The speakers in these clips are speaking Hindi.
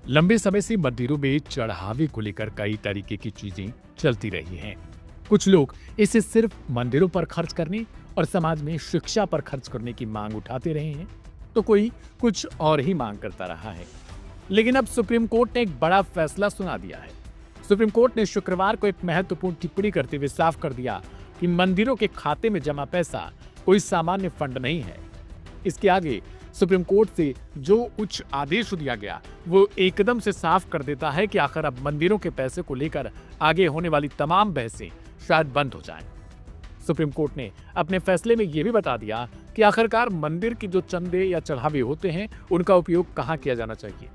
लंबे समय से मंदिरों में चढ़ावे को लेकर कई तरीके की चीजें चलती रही हैं। कुछ लोग इसे सिर्फ मंदिरों पर खर्च करने और समाज में शिक्षा पर खर्च करने की मांग उठाते रहे हैं, तो कोई कुछ और ही मांग करता रहा है। लेकिन अब सुप्रीम कोर्ट ने एक बड़ा फैसला सुना दिया है। सुप्रीम कोर्ट ने शुक्रवार को एक महत्वपूर्ण टिप्पणी करते हुए साफ कर दिया कि मंदिरों के खाते में जमा पैसा कोई सामान्य फंड नहीं है। इसके आगे सुप्रीम कोर्ट से जो उच्च आदेश दिया गया वो एकदम से साफ कर देता है कि आखिर अब मंदिरों के पैसे को लेकर आगे होने वाली तमाम बहसें शायद बंद हो जाएं। सुप्रीम कोर्ट ने अपने फैसले में यह भी बता दिया कि आखिरकार मंदिर की जो चंदे या चढ़ावे होते हैं उनका उपयोग कहां किया जाना चाहिए।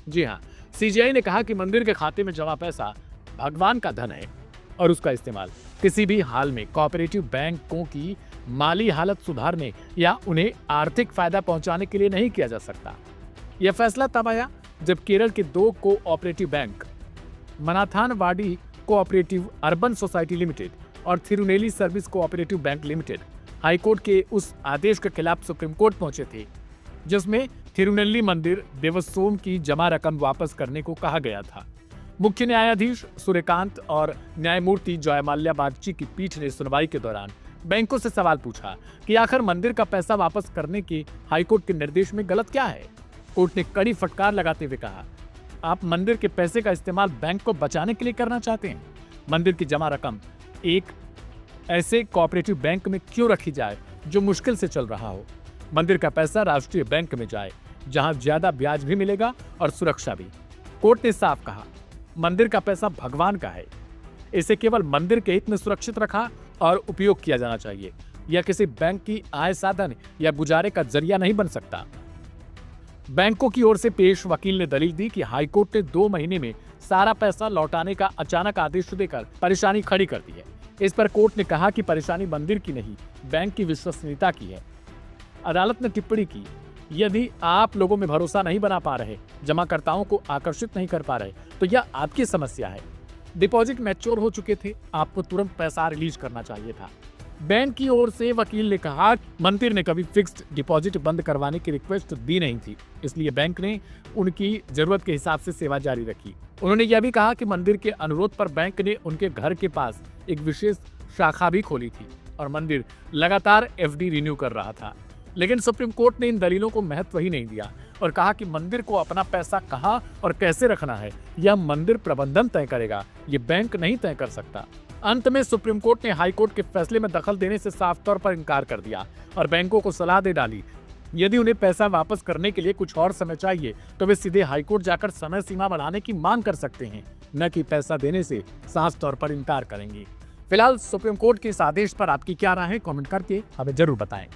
जी हां, सीजीआई ने कहा कि मंदिर के खाते में जमा पैसा भगवान का धन है और उसका इस्तेमाल किसी भी हाल में कोऑपरेटिव बैंकों की माली हालत सुधारने या उन्हें आर्थिक फायदा पहुंचाने के लिए नहीं किया जा सकता। यह फैसला तब आया जब केरल के दो cooperative bank Mananthavady cooperative urban society limited और Thirunelli service cooperative bank limited high court के उस आदेश के खिलाफ सुप्रीम कोर्ट पहुंचे थे जिसमें थिरुनेली मंदिर देवस्थानम की जमा रकम वापस करने को कहा गया था। मुख्य न्यायाधीश सूर्यकांत और न्यायमूर्ति जयमाल्या बागची की पीठ ने सुनवाई के दौरान बैंकों से सवाल पूछा कि आखिर मंदिर का पैसा वापस करने के हाईकोर्ट के निर्देश में गलत क्या है। कोर्ट ने कड़ी फटकार लगाते हुए कहा, आप मंदिर के पैसे का इस्तेमाल बैंक को बचाने के लिए करना चाहते हैं। मंदिर की जमा रकम एक ऐसे कोऑपरेटिव बैंक में क्यों रखी जाए जो मुश्किल से चल रहा हो। मंदिर का पैसा राष्ट्रीय बैंक में जाए जहां ज्यादा ब्याज भी मिलेगा और सुरक्षा भी। कोर्ट ने साफ कहा, मंदिर का पैसा भगवान का है, इसे केवल मंदिर के हित में सुरक्षित रखा और उपयोग किया जाना चाहिए। यह किसी बैंक की आय साधन या गुजारे का जरिया नहीं बन सकता। बैंकों की ओर से पेश वकील ने दलील दी कि हाईकोर्ट ने 2 महीने में सारा पैसा लौटाने का अचानक आदेश देकर परेशानी खड़ी कर दी है। इस पर कोर्ट ने कहा कि परेशानी मंदिर की नहीं, बैंक की विश्वसनीयता की है। अदालत ने टिप्पणी की, यदि आप लोगों में भरोसा नहीं बना पा रहे, जमाकर्ताओं को आकर्षित नहीं कर पा रहे, तो यह आपकी समस्या है। डिपॉजिट मैच्योर हो चुके थे, आपको तुरंत पैसा रिलीज करना चाहिए था। बैंक की ओर से वकील ने कहा, मंदिर ने कभी फिक्स्ड डिपॉजिट बंद करवाने की रिक्वेस्ट दी नहीं थी, इसलिए बैंक ने उनकी जरूरत के हिसाब से सेवा जारी रखी। उन्होंने यह भी कहा कि मंदिर के अनुरोध पर बैंक ने उनके घर के पास एक विशेष शाखा भी खोली थी और मंदिर लगातार एफडी रिन्यू कर रहा था। लेकिन सुप्रीम कोर्ट ने इन दलीलों को महत्व ही नहीं दिया और कहा कि मंदिर को अपना पैसा कहां और कैसे रखना है यह मंदिर प्रबंधन तय करेगा, ये बैंक नहीं तय कर सकता। अंत में सुप्रीम कोर्ट ने हाईकोर्ट के फैसले में दखल देने से साफ तौर पर इनकार कर दिया और बैंकों को सलाह दे डाली, यदि उन्हें पैसा वापस करने के लिए कुछ और समय चाहिए तो वे सीधे हाईकोर्ट जाकर समय सीमा बढ़ाने की मांग कर सकते हैं, न कि पैसा देने से साफ तौर पर इनकार करेंगे। फिलहाल सुप्रीम कोर्ट के इस आदेश पर आपकी क्या राय है, कमेंट करके हमें जरूर बताएं।